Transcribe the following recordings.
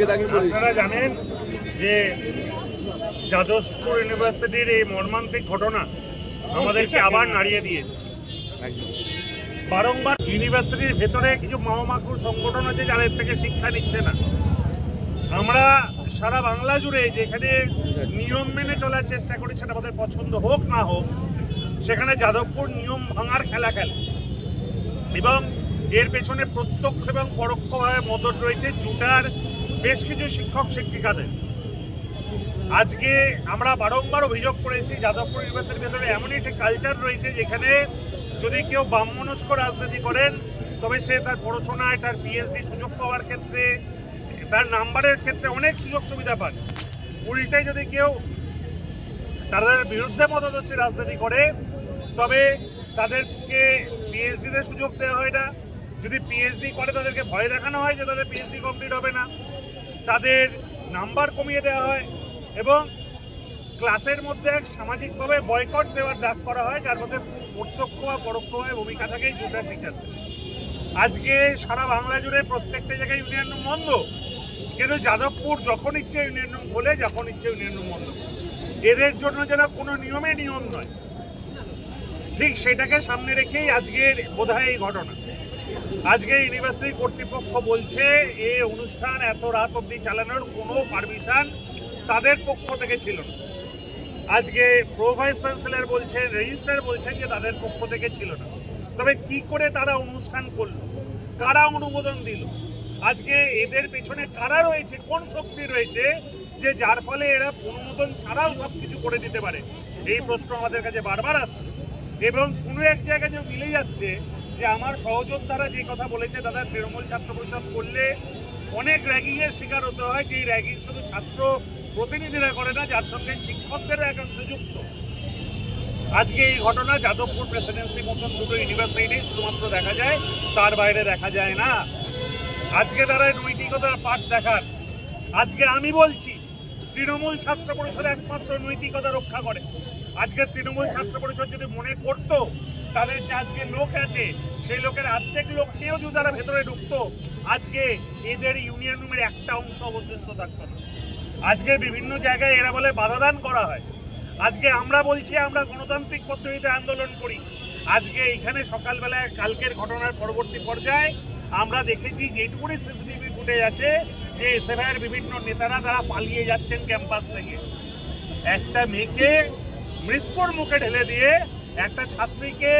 দিকে তাকিয়ে বলিস। আপনারা জানেন যে যাদবপুর ইউনিভার্সিটির এই মর্মান্তিক ঘটনা আমাদেরকে আবার নাড়িয়ে দিয়েছে। বারংবার ইউনিভার্সিটির ভেতরে কিছু মাওমাকুর সংগঠন আছে যাদের থেকে শিক্ষা নিচ্ছে না। আমরা সারা বাংলা জুড়ে যেখানে নিয়ম মেনে চলার চেষ্টা করি, সেটা আমাদের পছন্দ হোক না হোক, সেখানে যাদবপুর নিয়ম ভাঙার খেলা খেলে এবং এর পেছনে প্রত্যক্ষ এবং পরোক্ষভাবে মদত রয়েছে জুটার বেশ কিছু শিক্ষক শিক্ষিকাদের। আজকে আমরা বারংবার অভিযোগ করেছি যাদবপুর ইউনিভার্সিটির ভেতরে এমনই একটি কালচার রয়েছে যেখানে যদি কেউ বামমনস্ক রাজনীতি করেন তবে সে তার পড়াশোনায়, তার পিএইচডি সুযোগ পাওয়ার ক্ষেত্রে, তার নাম্বারের ক্ষেত্রে অনেক সুযোগ সুবিধা পান। উল্টাই যদি কেউ তাদের বিরুদ্ধে মতাদর্শী রাজনীতি করে তবে তাদেরকে পিএইচডিতে সুযোগ দেওয়া হয় না। যদি পিএইচডি করে তাদেরকে ভয় দেখানো হয় যে তাদের পিএইচডি কমপ্লিট হবে না, তাদের নাম্বার কমিয়ে দেওয়া হয় এবং ক্লাসের মধ্যে এক সামাজিকভাবে বয়কট দেওয়ার ডাক করা হয়, যার মধ্যে প্রত্যক্ষ বা পরোক্ষভাবে ভূমিকা থাকে জুটার টিচারদের। আজকে সারা বাংলা জুড়ে প্রত্যেকটা জায়গায় ইউনিয়ন রুম বন্ধ, কিন্তু যাদবপুর যখন ইচ্ছে ইউনিয়ন রুম খোলে, যখন ইচ্ছে ইউনিয়ন রুম বন্ধ। এদের জন্য যেন কোনো নিয়মে নিয়ম নয়, ঠিক সেটাকে সামনে রেখেই আজকের বোধহয় এই ঘটনা। আজকে ইউনিভার্সিটি কর্তৃপক্ষ বলছে এই অনুষ্ঠান এত রাত অবধি চালানোর কোনো পারমিশন তাদের পক্ষ থেকে ছিল না। আজকে প্রো ভাইস চ্যান্সেলর বলছেন, রেজিস্ট্রার বলছেন যে তাদের পক্ষ থেকে ছিল না। তবে কি করে তারা অনুষ্ঠান করলো, কারা অনুমোদন দিল, আজকে এদের পেছনে কারা রয়েছে, কোন শক্তি রয়েছে যে যার ফলে এরা অনুমোদন ছাড়াও সবকিছু করে দিতে পারে, এই প্রশ্ন আমাদের কাছে বারবার আসছে। এবং কোনো এক জায়গায় যে মিলে যাচ্ছে যে আমার সহযোদ্ধারা যে কথা বলেছে দাদা তৃণমূল ছাত্র পরিষদ করলে অনেক র্যাগিংয়ের শিকার হতে হয়, যে র্যাগিং শুধু ছাত্র প্রতিনিধিরা করে না, যার সঙ্গে শিক্ষকদেরও একাংশ যুক্ত। আজকে এই ঘটনা যাদবপুর প্রেসিডেন্সি মতন দুটো ইউনিভার্সিটি শুধুমাত্র দেখা যায়, তার বাইরে দেখা যায় না। আজকে তারা নৈতিকতার পাঠ দেখার, আজকে আমি বলছি তৃণমূল ছাত্র পরিষদ একমাত্র নৈতিকতা রক্ষা করে। আজকে তৃণমূল ছাত্র পরিষদ যদি মনে করতো তাদের যে আজকে লোক আছে সেই লোকের অর্ধেক লোককেও যদি তারা ভেতরে ঢুকতো, আজকে এদের ইউনিয়ন রুমের একটা অংশ অবশিষ্ট থাকতো না। আজকে বিভিন্ন জায়গায় এরা বলে বাধাদান করা হয়। আজকে আমরা বলছি আমরা গণতান্ত্রিক পদ্ধতিতে আন্দোলন করি। আজকে এখানে সকালবেলায় কালকের ঘটনার পরবর্তী পর্যায়ে আমরা দেখেছি যেটুকুনি সিসিটিভি ফুটেজ আছে যে এসএফআইয়ের বিভিন্ন নেতারা তারা পালিয়ে যাচ্ছেন ক্যাম্পাস থেকে। একটা মেয়েকে মৃত্যুর মুখে ঢেলে দিয়ে, একটা ছাত্রীকে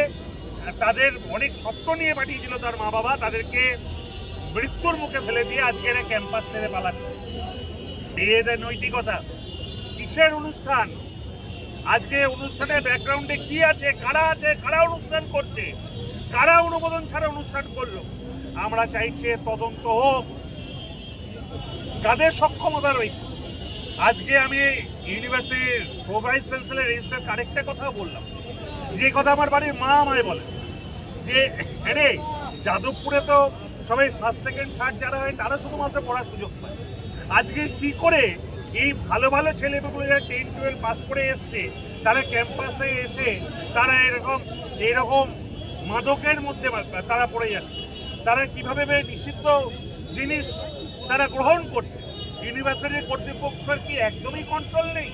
তাদের অনেক স্বপ্ন নিয়ে পাঠিয়েছিল তার মা বাবা, তাদেরকে মৃত্যুর মুখে ফেলে দিয়ে আজকে এরা ক্যাম্পাস ছেড়ে পালাচ্ছে। এদের নৈতিকতা কিসের অনুষ্ঠান? আজকে অনুষ্ঠানের ব্যাকগ্রাউন্ডে কি আছে, কারা অনুষ্ঠান করছে, কারা অনুমোদন ছাড়া অনুষ্ঠান করলো? আমরা চাইছি তদন্ত হোক, কাদের সক্ষমতা রয়েছে। আজকে আমি ইউনিভার্সিটির প্রো ভাইস চ্যান্সেলর রেজিস্ট্রার আরেকটা কথা বললাম, যে কথা আমার বাড়ির মা আমায় বলে যে আরে যাদবপুরে তো সবাই ফার্স্ট সেকেন্ড থার্ড যারা হয় তারা শুধুমাত্র পড়ার সুযোগ পায়। আজকে কি করে এই ভালো ভালো ছেলেমেয়েগুলো যারা 10-12 পাস করে এসছে তারা ক্যাম্পাসে এসে তারা এরকম মাদকের মধ্যে তারা পড়ে যাচ্ছে? তারা কিভাবে নিষিদ্ধ জিনিস তারা গ্রহণ করছে? ইউনিভার্সিটির কর্তৃপক্ষের কি একদমই কন্ট্রোল নেই?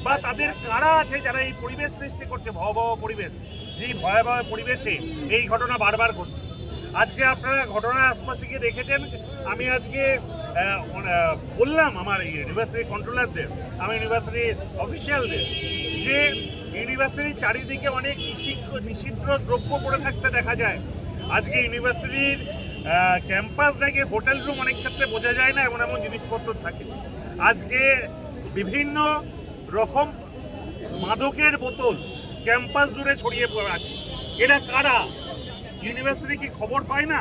বা তাদের কারা আছে যারা এই পরিবেশ সৃষ্টি করছে, ভয়াবহ পরিবেশ, যেই ভয়াবহ পরিবেশে এই ঘটনা বারবার ঘটছে? আজকে আপনারা ঘটনার আশপাশে গিয়ে দেখেছেন, আমি আজকে বললাম আমার ইউনিভার্সিটি কন্ট্রোলারদের, আমার ইউনিভার্সিটির অফিসিয়ালদের, যে ইউনিভার্সিটির চারিদিকে অনেক নিষিদ্ধ দ্রব্য পড়ে থাকতে দেখা যায়। আজকে ইউনিভার্সিটির ক্যাম্পাস নাকি হোটেল রুম অনেক ক্ষেত্রে বোঝা যায় না, এমন এমন জিনিসপত্র থাকে। আজকে বিভিন্ন রকম মাদকের বোতল ক্যাম্পাস জুড়ে ছড়িয়ে পড়ে আছে। এটা কারা? ইউনিভার্সিটি কি খবর পায় না?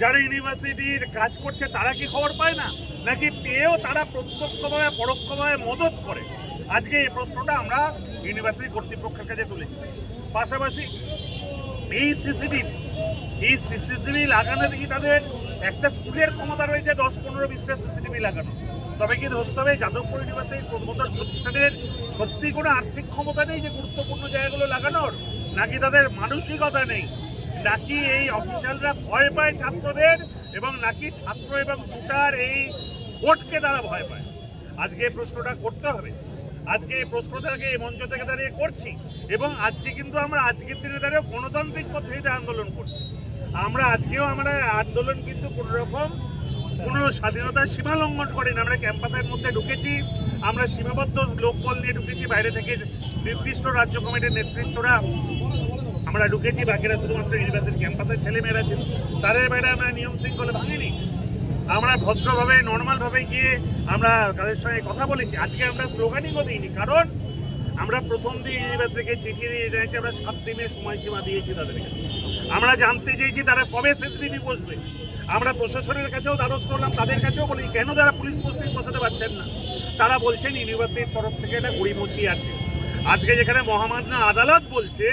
যারা ইউনিভার্সিটির কাজ করছে তারা কি খবর পায় না, নাকি পেয়েও তারা প্রত্যক্ষভাবে পরোক্ষভাবে মদত করে? আজকে এই প্রশ্নটা আমরা ইউনিভার্সিটি কর্তৃপক্ষের কাছে তুলেছি। পাশাপাশি এই সিসিটিভি লাগানো দেখি তাদের একটা স্কুলের ক্ষমতা রয়েছে 10-15-20টা সিসিটিভি লাগানো, তবে কি ধরতে হবে যাদবপুর ইউনিভার্সিটির প্রতিষ্ঠানের সত্যি কোনো আর্থিক ক্ষমতা নেই যে গুরুত্বপূর্ণ জায়গাগুলো লাগানোর, নাকি তাদের মানসিকতা নেই, নাকি এই অফিসিয়ালরা ভয় পায় ছাত্রদের, এবং নাকি ছাত্র এবং জুটার এই ভোটকে তারা ভয় পায়। আজকে এই প্রশ্নটা করতে হবে, আজকে এই প্রশ্নটাকে এই মঞ্চ থেকে দাঁড়িয়ে করছি, এবং আজকে কিন্তু আমরা আজকের দিনে দাঁড়িয়ে গণতান্ত্রিক পদ্ধতিতে আন্দোলন করছি। আমরা আজকেও আমরা আন্দোলন কিন্তু কোনো রকম কোনো স্বাধীনতার সীমা লঙ্ঘন করিনি। আমরা ক্যাম্পাসের মধ্যে ঢুকেছি, আমরা সীমাবদ্ধ লোকবল নিয়ে ঢুকেছি, বাইরে থেকে নির্দিষ্ট রাজ্য কমিটির নেতৃত্বরা আমরা ঢুকেছি, বাকিরা শুধুমাত্র ইউনিভার্সিটি ক্যাম্পাসের ছেলেমেয়েরা ছিল, তাদের বাইরে আমরা নিয়ম শৃঙ্খলা ভাঙিনি। আমরা ভদ্রভাবে নর্মালভাবে গিয়ে আমরা তাদের সঙ্গে কথা বলেছি। আজকে আমরা স্লোগানিংও দিইনি, কারণ আমরা প্রথম দিন ইউনিভার্সিটিকে চিঠি দিয়ে জানিয়েছি, আমরা 7 দিনের সময়সীমা দিয়েছি তাদেরকে। আমরা জানতে চেয়েছি তারা কবে সিসিটিভি বসবে। আমরা প্রশাসনের কাছেও দ্বারস্থ করলাম, তাদের কাছেও বলি কেন তারা পুলিশ পোস্টিং বসাতে পারছেন না। তারা বলছেন ইউনিভার্সিটির তরফ থেকে এটা গড়িমসি আছে। আজকে যেখানে মহামান্য আদালত বলছে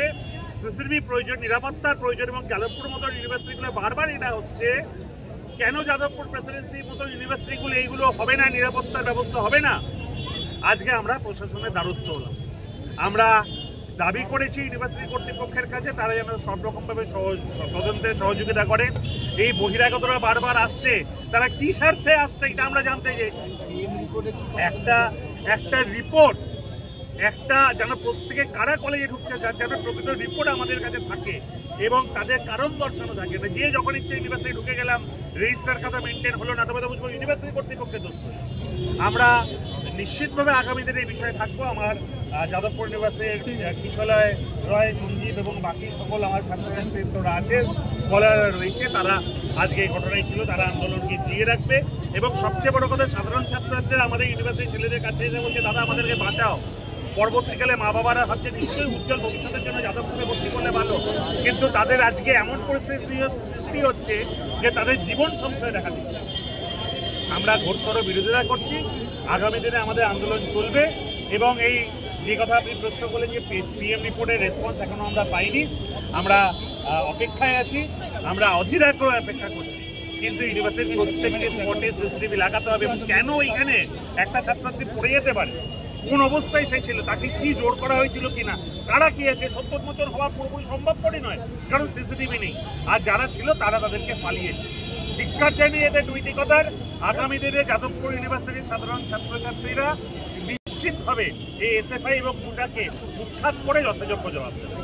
সিসিটিভি প্রয়োজন, নিরাপত্তার প্রয়োজন, এবং যাদবপুর মতো ইউনিভার্সিটিগুলো বারবার এটা হচ্ছে, কেন যাদবপুর প্রেসিডেন্সির মতো ইউনিভার্সিটিগুলো এইগুলো হবে না, নিরাপত্তার ব্যবস্থা হবে না। আজকে আমরা প্রশাসনের দ্বারস্থ হলাম। আমরা দাবি করেছি ইউনিভার্সিটি কর্তৃপক্ষের কাছে তারা যেন সব রকমভাবে তদন্তে সহযোগিতা করে। এই বহিরাগতরা বারবার আসছে, তারা কি স্বার্থে আসছে এটা আমরা জানতে চাইছি। একটা রিপোর্ট, একটা যেন প্রত্যেকে কারা কলেজে ঢুকছে যেন প্রকৃত রিপোর্ট আমাদের কাছে থাকে এবং তাদের কারণ দর্শানো থাকে না। যে যখন ইচ্ছে ইউনিভার্সিটি ঢুকে গেলাম, রেজিস্টার খাতা মেনটেন হলো না, তবে তো বুঝবো ইউনিভার্সিটি কর্তৃপক্ষের দোষ নয়। আমরা নিশ্চিতভাবে আগামী দিনে এই বিষয়ে থাকবো। আমার যাদবপুর ইউনিভার্সিটির কিশলয় রয়, সঞ্জীব এবং বাকি সকল আমার ছাত্রছাত্রীরা আছে, স্কলাররা রয়েছে, তারা আজকে এই ঘটনায় ছিল, তারা আন্দোলনকে জিয়ে রাখবে। এবং সবচেয়ে বড় কথা, সাধারণ ছাত্রছাত্রীরা আমাদের ইউনিভার্সিটির ছেলেদের কাছে এসে বলছে দাদা আমাদেরকে বাঁচাও। পরবর্তীকালে মা বাবারা ভাবছে নিশ্চয়ই উজ্জ্বল ভবিষ্যতের জন্য যাদবপুরে ভর্তি করলে ভালো, কিন্তু তাদের আজকে এমন পরিস্থিতি সৃষ্টি হচ্ছে যে তাদের জীবন সংশয় দেখা দিচ্ছে। আমরা ঘোরতর বিরোধিতা করছি। আগামী দিনে আমাদের আন্দোলন চলবে এবং এই যে কথা আপনি প্রশ্ন করলেন যে পিএম রিপোর্টের রেসপন্স এখনো আমরা পাইনি, আমরা অপেক্ষায় আছি, আমরা অধীর আগ্রহে অপেক্ষা করছি। কিন্তু ইউনিভার্সিটির প্রত্যেকটি স্পটে সিসিটিভি লাগাতে হবে। কেন এখানে একটা ছাত্রছাত্রী পড়ে যেতে পারে, কোন অবস্থায় সে ছিল, তাকে কি জোর করা হয়েছিল কিনা, কারা কি আছে, সত্যোন্মোচন হওয়া পুরোপুরি সম্ভবপরই নয়, কারণ সিসিটিভি নেই। আর যারা ছিল তারা তাদেরকে পালিয়েছে। ধিক্কার জানিয়ে এদের নৈতিকতার। আগামী দিনে যাদবপুর ইউনিভার্সিটির সাধারণ ছাত্রছাত্রীরা নিশ্চিতভাবে এই এসএফআই এবং গুন্ডাকে উৎখাত করে যথাযোগ্য জবাব দেবে।